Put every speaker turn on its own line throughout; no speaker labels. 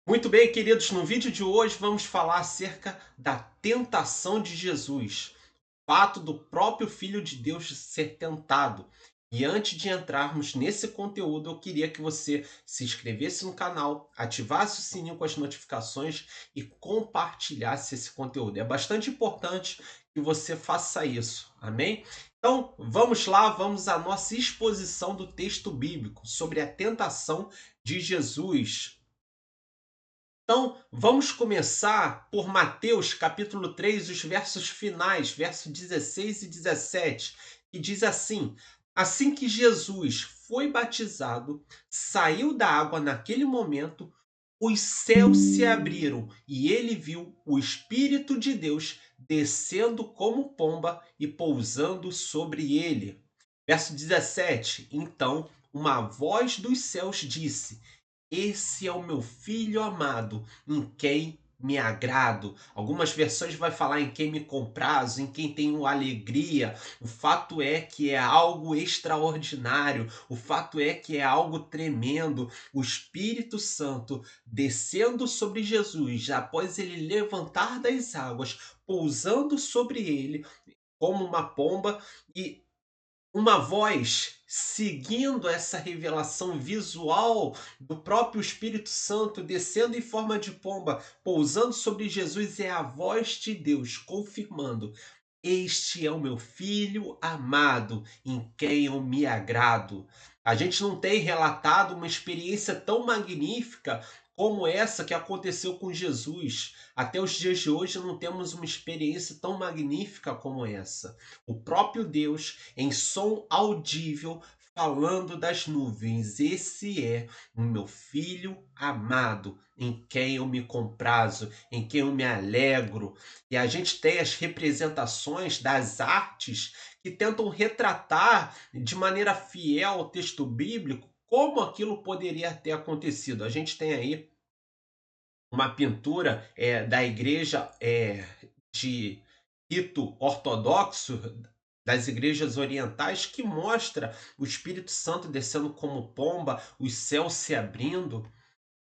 Muito bem, queridos, no vídeo de hoje vamos falar acerca da tentação de Jesus, fato do próprio Filho de Deus ser tentado. E antes de entrarmos nesse conteúdo, eu queria que você se inscrevesse no canal, ativasse o sininho com as notificações e compartilhasse esse conteúdo. É bastante importante que você faça isso, amém? Então, vamos lá, vamos à nossa exposição do texto bíblico sobre a tentação de Jesus. Então, vamos começar por Mateus capítulo 3, os versos finais, versos 16 e 17, que diz assim: Assim que Jesus foi batizado, saiu da água naquele momento, os céus se abriram e ele viu o Espírito de Deus descendo como pomba e pousando sobre ele. Verso 17: Então uma voz dos céus disse: esse é o meu filho amado, em quem me agrado. Algumas versões vai falar em quem me comprazo, em quem tenho alegria. O fato é que é algo extraordinário. O fato é que é algo tremendo. O Espírito Santo descendo sobre Jesus, após ele levantar das águas, pousando sobre ele como uma pomba e uma voz seguindo essa revelação visual do próprio Espírito Santo descendo em forma de pomba, pousando sobre Jesus, é a voz de Deus confirmando: Este é o meu filho amado, em quem eu me agrado. A gente não tem relatado uma experiência tão magnífica como essa que aconteceu com Jesus. Até os dias de hoje não temos uma experiência tão magnífica como essa. O próprio Deus, em som audível, falando das nuvens: Esse é o meu filho amado, em quem eu me comprazo, em quem eu me alegro. E a gente tem as representações das artes que tentam retratar de maneira fiel o texto bíblico como aquilo poderia ter acontecido. A gente tem aí uma pintura da igreja de rito ortodoxo, das igrejas orientais, que mostra o Espírito Santo descendo como pomba, os céus se abrindo.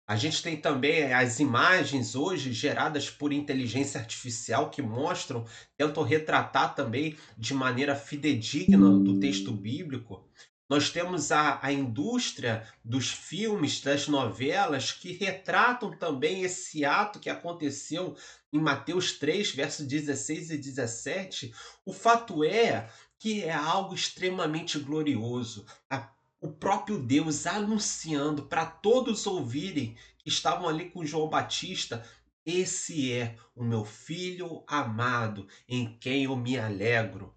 A gente tem também as imagens hoje geradas por inteligência artificial que mostram, tentam retratar também de maneira fidedigna do texto bíblico. Nós temos a indústria dos filmes, das novelas, que retratam também esse ato que aconteceu em Mateus 3, versos 16 e 17. O fato é que é algo extremamente glorioso. O próprio Deus anunciando para todos ouvirem que estavam ali com João Batista: Esse é o meu filho amado, em quem eu me alegro.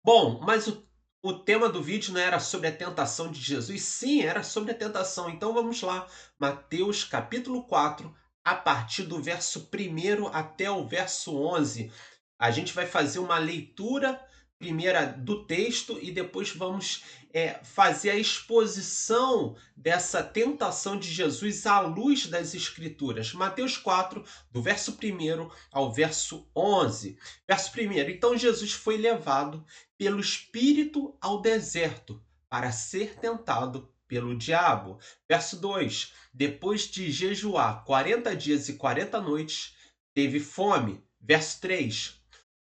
Bom, mas o tema do vídeo não era sobre a tentação de Jesus? Sim, era sobre a tentação. Então vamos lá. Mateus capítulo 4, a partir do verso 1 até o verso 11. A gente vai fazer uma leitura primeira do texto e depois vamos fazer a exposição dessa tentação de Jesus à luz das Escrituras. Mateus 4, do verso 1 ao verso 11. Verso 1: Então Jesus foi levado pelo Espírito ao deserto para ser tentado pelo diabo. Verso 2: Depois de jejuar 40 dias e 40 noites, teve fome. Verso 3: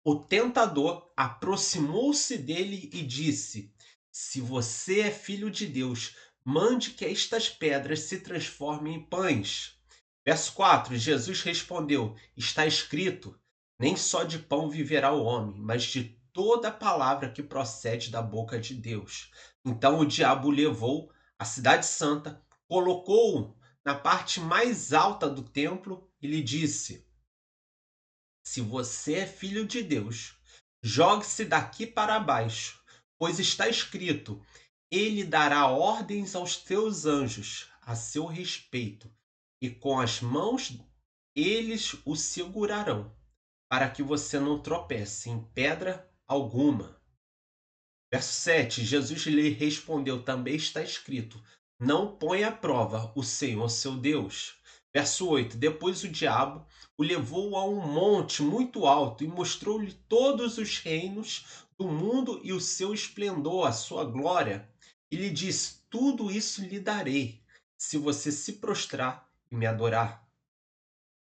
O tentador aproximou-se dele e disse: Se você é filho de Deus, mande que estas pedras se transformem em pães. Verso 4: Jesus respondeu: Está escrito: Nem só de pão viverá o homem, mas de toda palavra que procede da boca de Deus. Então o diabo o levou à cidade santa, colocou-o na parte mais alta do templo e lhe disse: Se você é filho de Deus, jogue-se daqui para baixo, pois está escrito: Ele dará ordens aos teus anjos a seu respeito, e com as mãos eles o segurarão, para que você não tropece em pedra alguma. Verso 7: Jesus lhe respondeu: Também está escrito: Não ponha à prova o Senhor seu Deus. Verso 8: Depois o diabo o levou a um monte muito alto e mostrou-lhe todos os reinos do mundo e o seu esplendor, a sua glória. E lhe disse: Tudo isso lhe darei, se você se prostrar e me adorar.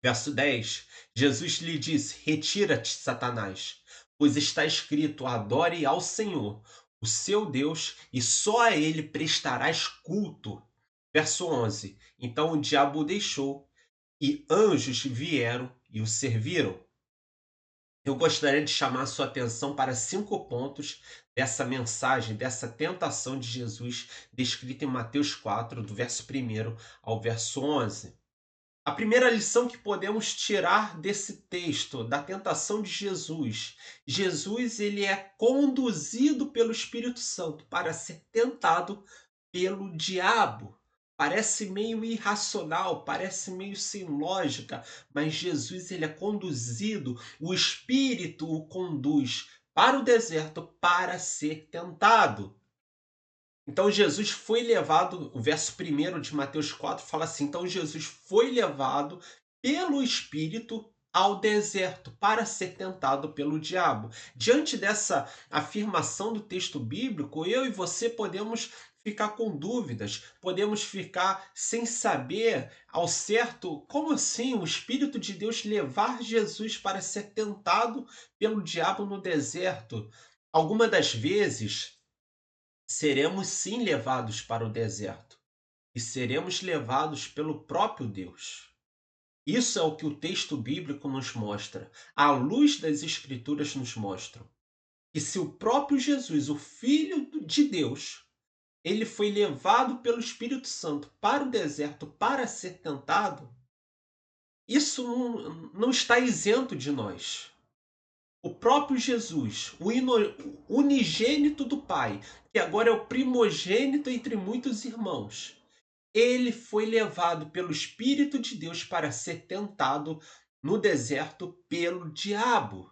Verso 10: Jesus lhe disse: Retira-te, Satanás, pois está escrito: Adore ao Senhor, o seu Deus, e só a ele prestarás culto. Verso 11: Então o diabo o deixou, e anjos vieram e o serviram. Eu gostaria de chamar a sua atenção para 5 pontos dessa mensagem, dessa tentação de Jesus, descrita em Mateus 4, do verso 1 ao verso 11. A primeira lição que podemos tirar desse texto, da tentação de Jesus: Jesus ele é conduzido pelo Espírito Santo para ser tentado pelo diabo. Parece meio irracional, parece meio sem lógica, mas Jesus ele é conduzido, o Espírito o conduz para o deserto para ser tentado. Então Jesus foi levado, o verso 1 de Mateus 4 fala assim: então Jesus foi levado pelo Espírito ao deserto para ser tentado pelo diabo. Diante dessa afirmação do texto bíblico, eu e você podemos ficar com dúvidas, podemos ficar sem saber ao certo como assim o Espírito de Deus levar Jesus para ser tentado pelo diabo no deserto. Algumas das vezes seremos sim levados para o deserto e seremos levados pelo próprio Deus. Isso é o que o texto bíblico nos mostra. A luz das Escrituras nos mostram que se o próprio Jesus, o Filho de Deus, ele foi levado pelo Espírito Santo para o deserto para ser tentado, isso não está isento de nós. O próprio Jesus, o unigênito do Pai, que agora é o primogênito entre muitos irmãos, ele foi levado pelo Espírito de Deus para ser tentado no deserto pelo diabo.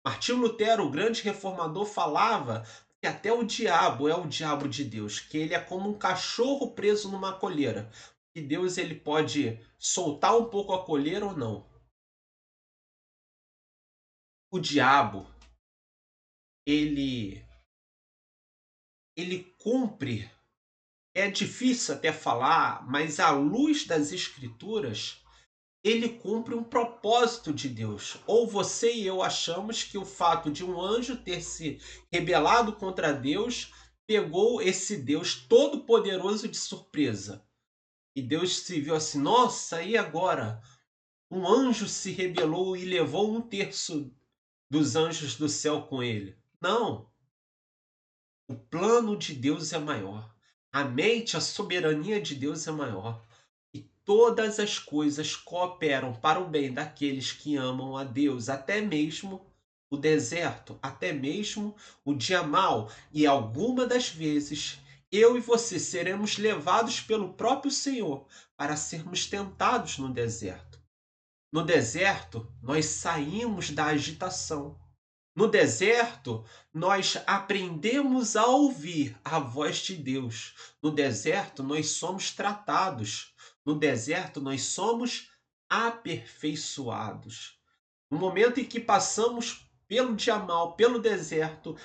Martinho Lutero, o grande reformador, falava que até o diabo é o diabo de Deus, que ele é como um cachorro preso numa coleira, que Deus ele pode soltar um pouco a coleira ou não. O diabo, ele cumpre, é difícil até falar, mas à luz das Escrituras, ele cumpre um propósito de Deus. Ou você e eu achamos que o fato de um anjo ter se rebelado contra Deus pegou esse Deus todo-poderoso de surpresa. E Deus se viu assim: nossa, e agora? Um anjo se rebelou e levou 1/3 dos anjos do céu com ele. Não. O plano de Deus é maior. A mente, a soberania de Deus é maior. E todas as coisas cooperam para o bem daqueles que amam a Deus, até mesmo o deserto, até mesmo o dia mau. E alguma das vezes eu e você seremos levados pelo próprio Senhor para sermos tentados no deserto. No deserto, nós saímos da agitação. No deserto, nós aprendemos a ouvir a voz de Deus. No deserto, nós somos tratados. No deserto, nós somos aperfeiçoados. No momento em que passamos pelo dia mal, pelo deserto,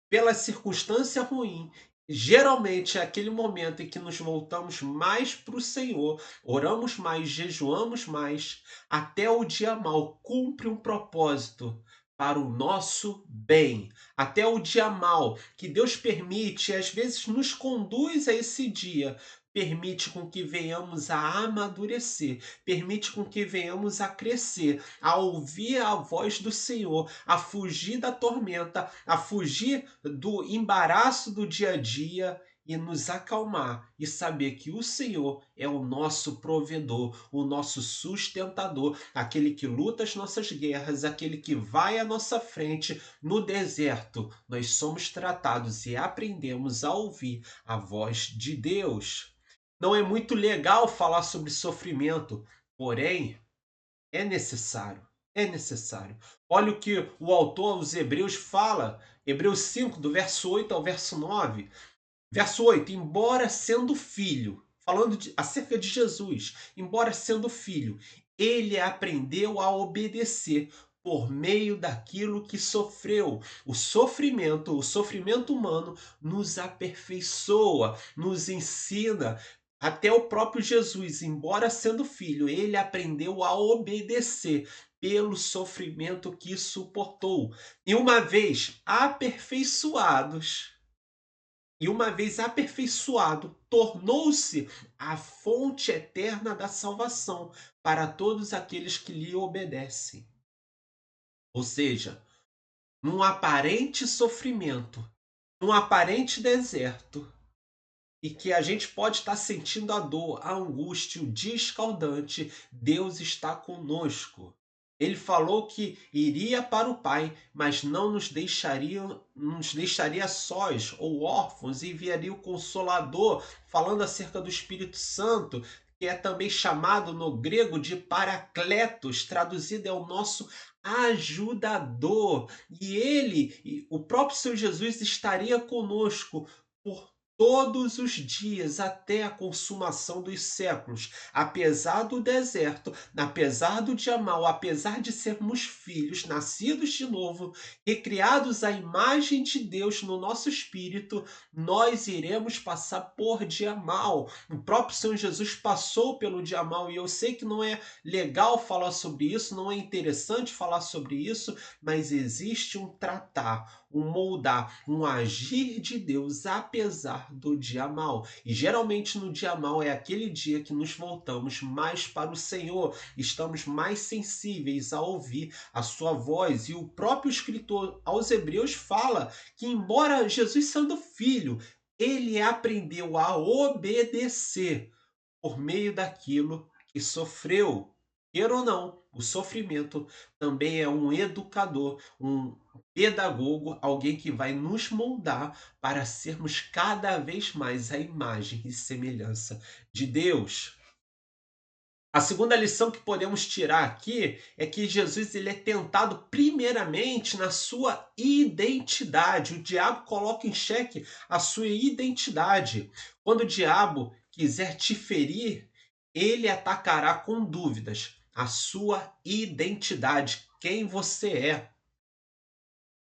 pela circunstância ruim, geralmente é aquele momento em que nos voltamos mais para o Senhor, oramos mais, jejuamos mais, até o dia mal cumpre um propósito para o nosso bem. Até o dia mal que Deus permite e às vezes nos conduz a esse dia, permite com que venhamos a amadurecer, permite com que venhamos a crescer, a ouvir a voz do Senhor, a fugir da tormenta, a fugir do embaraço do dia a dia e nos acalmar e saber que o Senhor é o nosso provedor, o nosso sustentador, aquele que luta as nossas guerras, aquele que vai à nossa frente no deserto. Nós somos tratados e aprendemos a ouvir a voz de Deus. Não é muito legal falar sobre sofrimento, porém é necessário. É necessário. Olha o que o autor aos Hebreus fala, Hebreus 5, do verso 8 ao verso 9. Verso 8: embora sendo filho, acerca de Jesus, embora sendo filho, ele aprendeu a obedecer por meio daquilo que sofreu. O sofrimento humano nos aperfeiçoa, nos ensina. Até o próprio Jesus, embora sendo filho, ele aprendeu a obedecer pelo sofrimento que suportou. E uma vez aperfeiçoados, tornou-se a fonte eterna da salvação para todos aqueles que lhe obedecem. Ou seja, num aparente sofrimento, num aparente deserto, e que a gente pode estar sentindo a dor, a angústia, o dia escaldante, Deus está conosco. Ele falou que iria para o Pai, mas não nos deixaria sós ou órfãos, e enviaria o Consolador, falando acerca do Espírito Santo, que é também chamado no grego de Paracletos, traduzido é o nosso ajudador. O próprio Senhor Jesus, estaria conosco por todos os dias até a consumação dos séculos. Apesar do deserto, apesar do dia mau, apesar de sermos filhos, nascidos de novo, recriados à imagem de Deus no nosso espírito, nós iremos passar por dia mau. O próprio Senhor Jesus passou pelo dia mau, e eu sei que não é legal falar sobre isso, não é interessante falar sobre isso, mas existe um tratar, um moldar, um agir de Deus apesar do dia mau. E geralmente no dia mau é aquele dia que nos voltamos mais para o Senhor, estamos mais sensíveis a ouvir a sua voz. E o próprio escritor aos Hebreus fala que, embora Jesus sendo filho, ele aprendeu a obedecer por meio daquilo que sofreu. Queira ou não, o sofrimento também é um educador, um pedagogo, alguém que vai nos moldar para sermos cada vez mais a imagem e semelhança de Deus. A segunda lição que podemos tirar aqui é que Jesus ele é tentado primeiramente na sua identidade. O diabo coloca em xeque a sua identidade. Quando o diabo quiser te ferir, ele atacará com dúvidas a sua identidade, quem você é.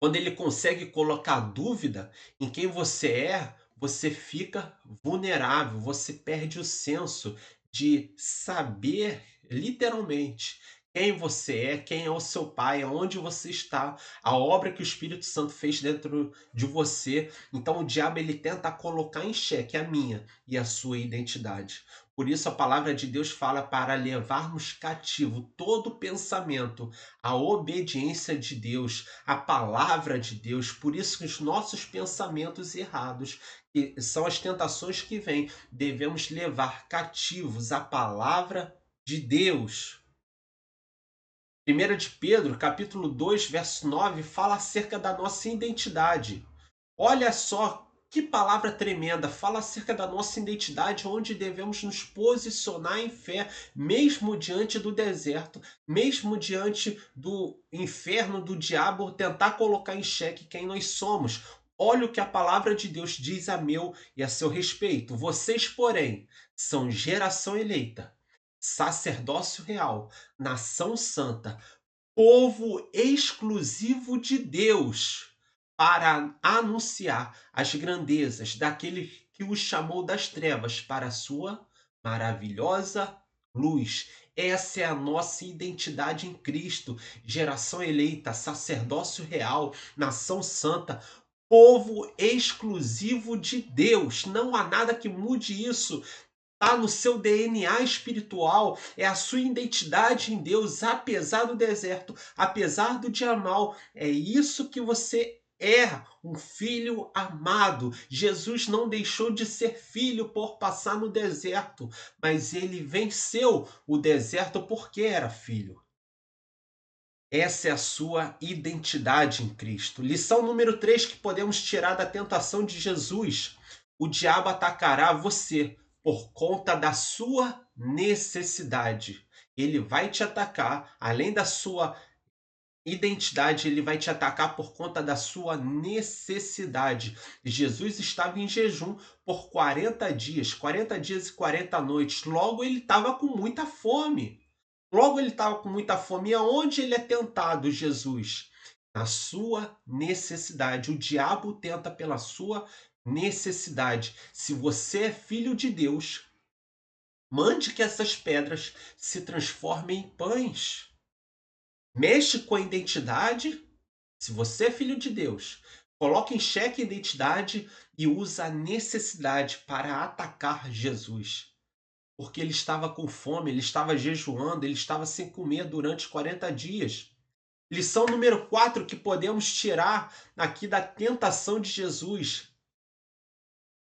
Quando ele consegue colocar dúvida em quem você é, você fica vulnerável, você perde o senso de saber literalmente quem você é, quem é o seu pai, aonde você está, a obra que o Espírito Santo fez dentro de você. Então o diabo ele tenta colocar em xeque a minha e a sua identidade. Por isso a palavra de Deus fala para levarmos cativo todo pensamento à obediência de Deus, à palavra de Deus. Por isso que os nossos pensamentos errados, que são as tentações que vêm, devemos levar cativos à palavra de Deus. 1 de Pedro, capítulo 2, verso 9, fala acerca da nossa identidade. Olha só que palavra tremenda! Fala acerca da nossa identidade, onde devemos nos posicionar em fé, mesmo diante do deserto, mesmo diante do inferno, do diabo, tentar colocar em xeque quem nós somos. Olha o que a palavra de Deus diz a meu e a seu respeito. Vocês, porém, são geração eleita, sacerdócio real, nação santa, povo exclusivo de Deus, para anunciar as grandezas daquele que os chamou das trevas para a sua maravilhosa luz. Essa é a nossa identidade em Cristo, geração eleita, sacerdócio real, nação santa, povo exclusivo de Deus. Não há nada que mude isso. Está no seu DNA espiritual, é a sua identidade em Deus, apesar do deserto, apesar do dia mal. É isso que você é, um filho amado. Jesus não deixou de ser filho por passar no deserto, mas ele venceu o deserto porque era filho. Essa é a sua identidade em Cristo. Lição número 3 que podemos tirar da tentação de Jesus: o diabo atacará você por conta da sua necessidade. Ele vai te atacar, além da sua identidade, ele vai te atacar por conta da sua necessidade. Jesus estava em jejum por 40 dias e 40 noites. Logo, ele estava com muita fome. Logo, ele estava com muita fome. E aonde ele é tentado, Jesus? Na sua necessidade. O diabo tenta pela sua necessidade. Se você é filho de Deus, Mande que essas pedras se transformem em pães. Mexe com a identidade. Se você é filho de Deus, coloque em xeque a identidade e usa a necessidade para atacar Jesus. Porque ele estava com fome, ele estava jejuando, ele estava sem comer durante 40 dias. Lição número 4 que podemos tirar aqui da tentação de Jesus.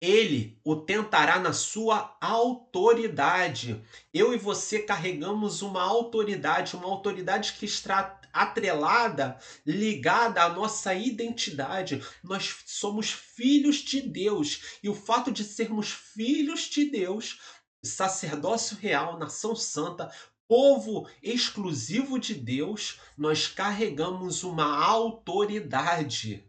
Ele o tentará na sua autoridade. Eu e você carregamos uma autoridade que está atrelada, ligada à nossa identidade. Nós somos filhos de Deus. E o fato de sermos filhos de Deus, sacerdócio real, nação santa, povo exclusivo de Deus, nós carregamos uma autoridade.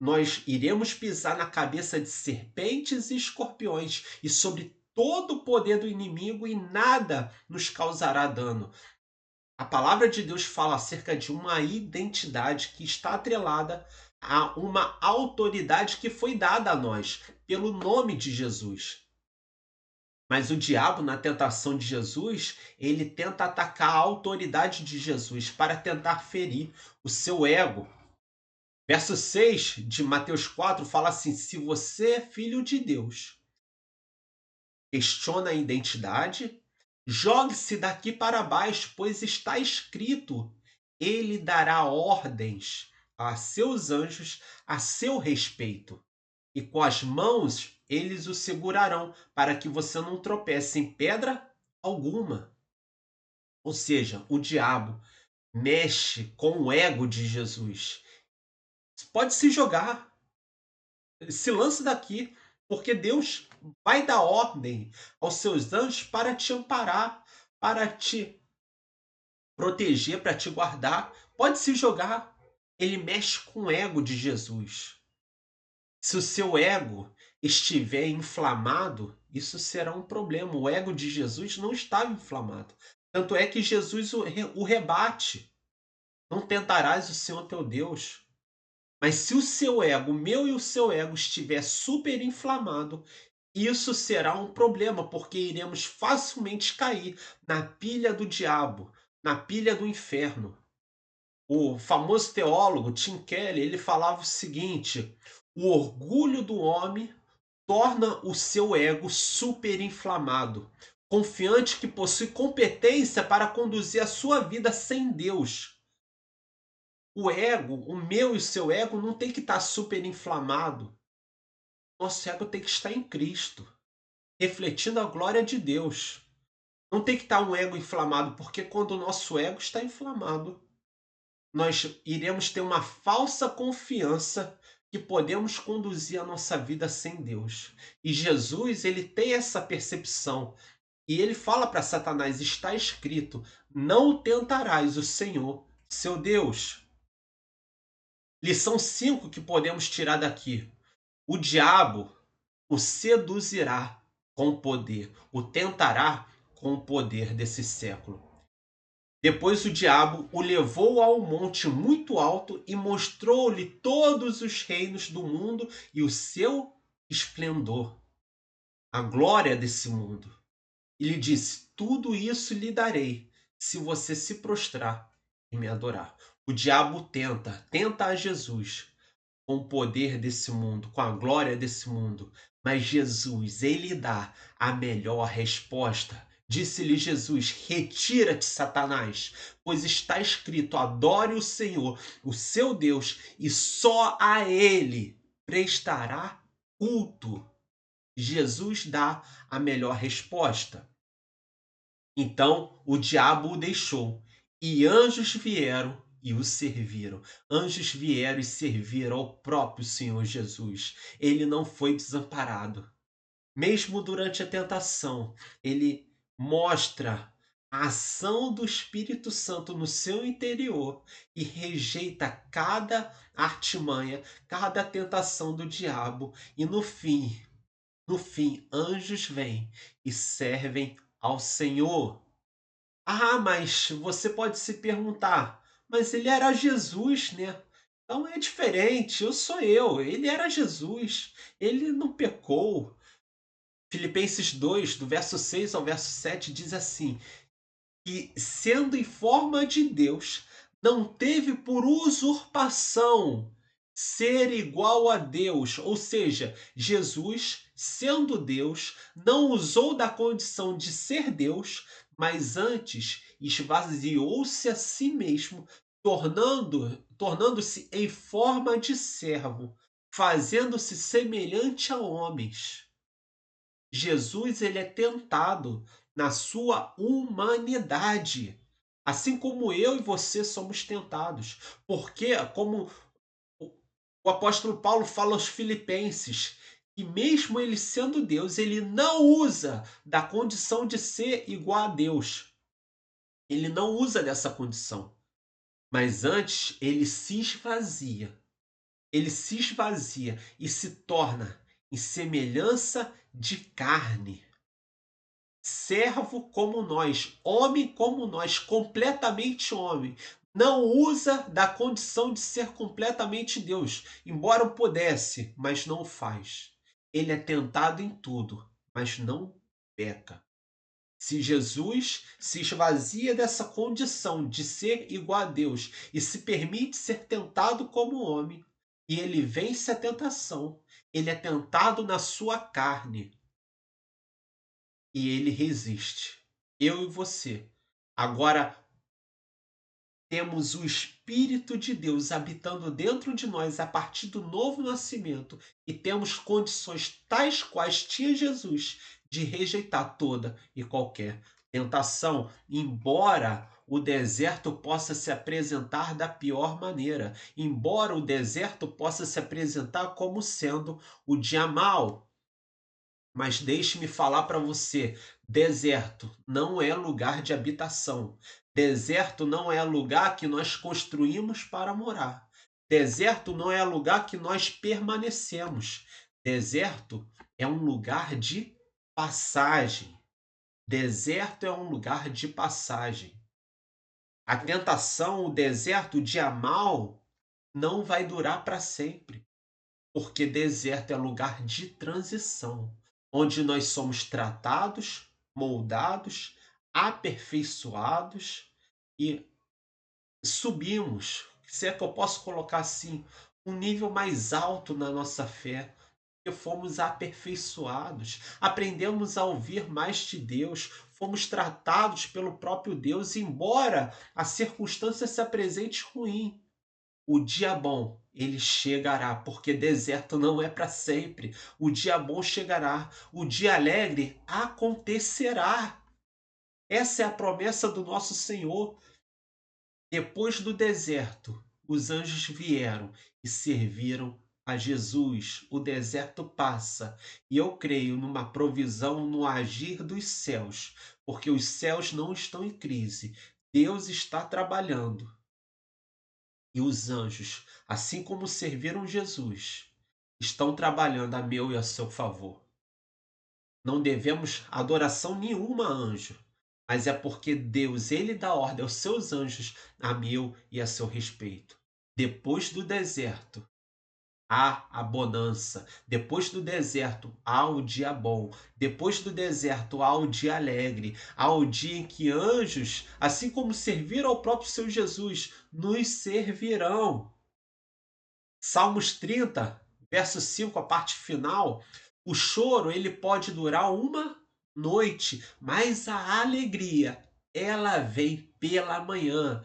Nós iremos pisar na cabeça de serpentes e escorpiões e sobre todo o poder do inimigo e nada nos causará dano. A palavra de Deus fala acerca de uma identidade que está atrelada a uma autoridade que foi dada a nós pelo nome de Jesus. Mas o diabo, na tentação de Jesus, ele tenta atacar a autoridade de Jesus para tentar ferir o seu ego. Verso 6 de Mateus 4 fala assim: se você é filho de Deus, questiona a identidade, jogue-se daqui para baixo, pois está escrito: ele dará ordens a seus anjos a seu respeito, e com as mãos eles o segurarão, para que você não tropece em pedra alguma. Ou seja, o diabo mexe com o ego de Jesus. Pode se jogar, se lance daqui, porque Deus vai dar ordem aos seus anjos para te amparar, para te proteger, para te guardar. Pode se jogar. Ele mexe com o ego de Jesus. Se o seu ego estiver inflamado, isso será um problema. O ego de Jesus não estava inflamado. Tanto é que Jesus o rebate. Não tentarás o Senhor teu Deus. Mas se o seu ego, o meu e o seu ego, estiver super inflamado, isso será um problema, porque iremos facilmente cair na pilha do diabo, na pilha do inferno. O famoso teólogo Tim Keller, ele falava o seguinte: o orgulho do homem torna o seu ego superinflamado, confiante que possui competência para conduzir a sua vida sem Deus. O ego, o meu e o seu ego, não tem que estar superinflamado. Nosso ego tem que estar em Cristo, refletindo a glória de Deus. Não tem que estar um ego inflamado, porque quando o nosso ego está inflamado, nós iremos ter uma falsa confiança que podemos conduzir a nossa vida sem Deus. E Jesus, ele tem essa percepção. E ele fala para Satanás: está escrito, não tentarás o Senhor, seu Deus. Lição 5 que podemos tirar daqui. O diabo o seduzirá com poder, o tentará com o poder desse século. Depois o diabo o levou a um monte muito alto e mostrou-lhe todos os reinos do mundo e o seu esplendor, a glória desse mundo. E lhe disse: tudo isso lhe darei, se você se prostrar e me adorar. O diabo tenta a Jesus com o poder desse mundo, com a glória desse mundo. Mas Jesus, ele dá a melhor resposta. Disse-lhe Jesus: retira-te, Satanás, pois está escrito: adore o Senhor, o seu Deus, e só a ele prestará culto. Jesus dá a melhor resposta. Então o diabo o deixou, e anjos vieram e o serviram. Anjos vieram e serviram ao próprio Senhor Jesus. Ele não foi desamparado. Mesmo durante a tentação, ele mostra a ação do Espírito Santo no seu interior e rejeita cada artimanha, cada tentação do diabo. E no fim, anjos vêm e servem ao Senhor. Ah, mas você pode se perguntar, mas ele era Jesus, né? Então é diferente, eu sou eu, ele era Jesus, ele não pecou. Filipenses 2, do verso 6 ao verso 7, diz assim: que, sendo em forma de Deus, não teve por usurpação ser igual a Deus, ou seja, Jesus, sendo Deus, não usou da condição de ser Deus, mas antes esvaziou-se a si mesmo, tornando-se em forma de servo, fazendo-se semelhante a homens. Jesus ele é tentado na sua humanidade, assim como eu e você somos tentados. Porque, como o apóstolo Paulo fala aos Filipenses, que mesmo ele sendo Deus, ele não usa da condição de ser igual a Deus. Ele não usa dessa condição. Mas antes ele se esvazia. Ele se esvazia e se torna em semelhança de carne. Servo como nós, homem como nós, completamente homem, não usa da condição de ser completamente Deus, embora o pudesse, mas não o faz. Ele é tentado em tudo, mas não peca. Se Jesus se esvazia dessa condição de ser igual a Deus e se permite ser tentado como homem, e ele vence a tentação, ele é tentado na sua carne, e ele resiste. Eu e você. Agora temos o Espírito de Deus habitando dentro de nós a partir do novo nascimento e temos condições tais quais tinha Jesus de rejeitar toda e qualquer tentação, embora o deserto possa se apresentar da pior maneira, embora o deserto possa se apresentar como sendo o dia mau. Mas deixe-me falar para você: deserto não é lugar de habitação. Deserto não é lugar que nós construímos para morar. Deserto não é lugar que nós permanecemos. Deserto é um lugar de passagem. Deserto é um lugar de passagem. A tentação, o deserto, o dia mal, não vai durar para sempre. Porque deserto é lugar de transição, onde nós somos tratados, moldados, aperfeiçoados e subimos, se é que eu posso colocar assim, um nível mais alto na nossa fé. Porque fomos aperfeiçoados, aprendemos a ouvir mais de Deus, fomos tratados pelo próprio Deus, embora a circunstância se apresente ruim. O dia bom, ele chegará, porque deserto não é para sempre. O dia bom chegará, o dia alegre acontecerá. Essa é a promessa do nosso Senhor. Depois do deserto, os anjos vieram e serviram a Jesus. O deserto passa, e eu creio numa provisão no agir dos céus, porque os céus não estão em crise. Deus está trabalhando. E os anjos, assim como serviram Jesus, estão trabalhando a meu e a seu favor. Não devemos adoração nenhuma a anjo, mas é porque Deus, ele dá ordem aos seus anjos a meu e a seu respeito. Depois do deserto, há a bonança. Depois do deserto, há o dia bom. Depois do deserto, há o dia alegre. Há o dia em que anjos, assim como serviram ao próprio seu Jesus, nos servirão. Salmos 30, verso 5, a parte final, o choro ele pode durar uma noite, mas a alegria, ela vem pela manhã.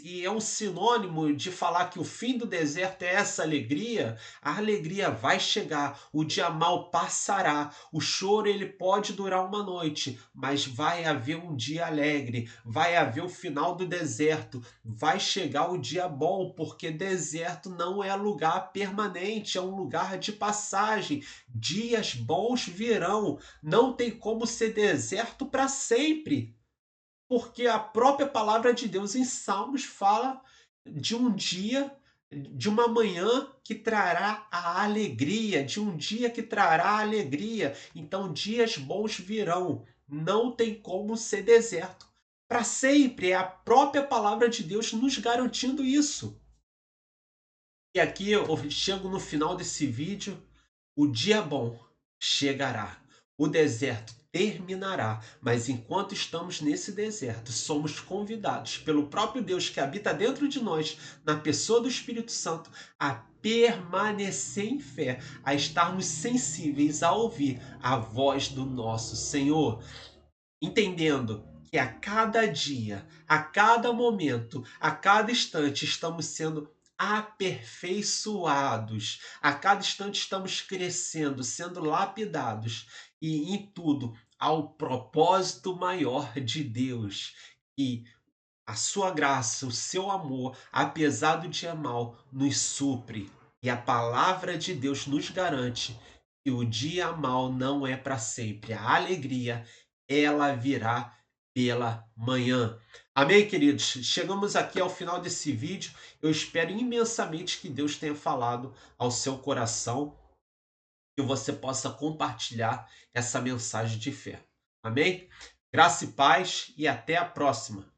E é um sinônimo de falar que o fim do deserto é essa alegria. A alegria vai chegar, o dia mal passará. O choro ele pode durar uma noite, mas vai haver um dia alegre, vai haver o final do deserto, vai chegar o dia bom, porque deserto não é lugar permanente, é um lugar de passagem. Dias bons virão, não tem como ser deserto para sempre. Porque a própria palavra de Deus em Salmos fala de um dia, de uma manhã que trará a alegria, de um dia que trará a alegria. Então, dias bons virão. Não tem como ser deserto para sempre. É a própria palavra de Deus nos garantindo isso. E aqui eu chego no final desse vídeo, o dia bom. chegará. O deserto terminará, mas enquanto estamos nesse deserto, somos convidados pelo próprio Deus que habita dentro de nós, na pessoa do Espírito Santo, a permanecer em fé, a estarmos sensíveis a ouvir a voz do nosso Senhor, entendendo que a cada dia, a cada momento, a cada instante estamos sendo aperfeiçoados, a cada instante estamos crescendo, sendo lapidados, e em tudo ao propósito maior de Deus. E a sua graça, o seu amor, apesar do dia mal, nos supre. E a palavra de Deus nos garante que o dia mal não é para sempre. A alegria, ela virá pela manhã. Amém, queridos? Chegamos aqui ao final desse vídeo. Eu espero imensamente que Deus tenha falado ao seu coração, que você possa compartilhar essa mensagem de fé. Amém? Graça e paz e até a próxima.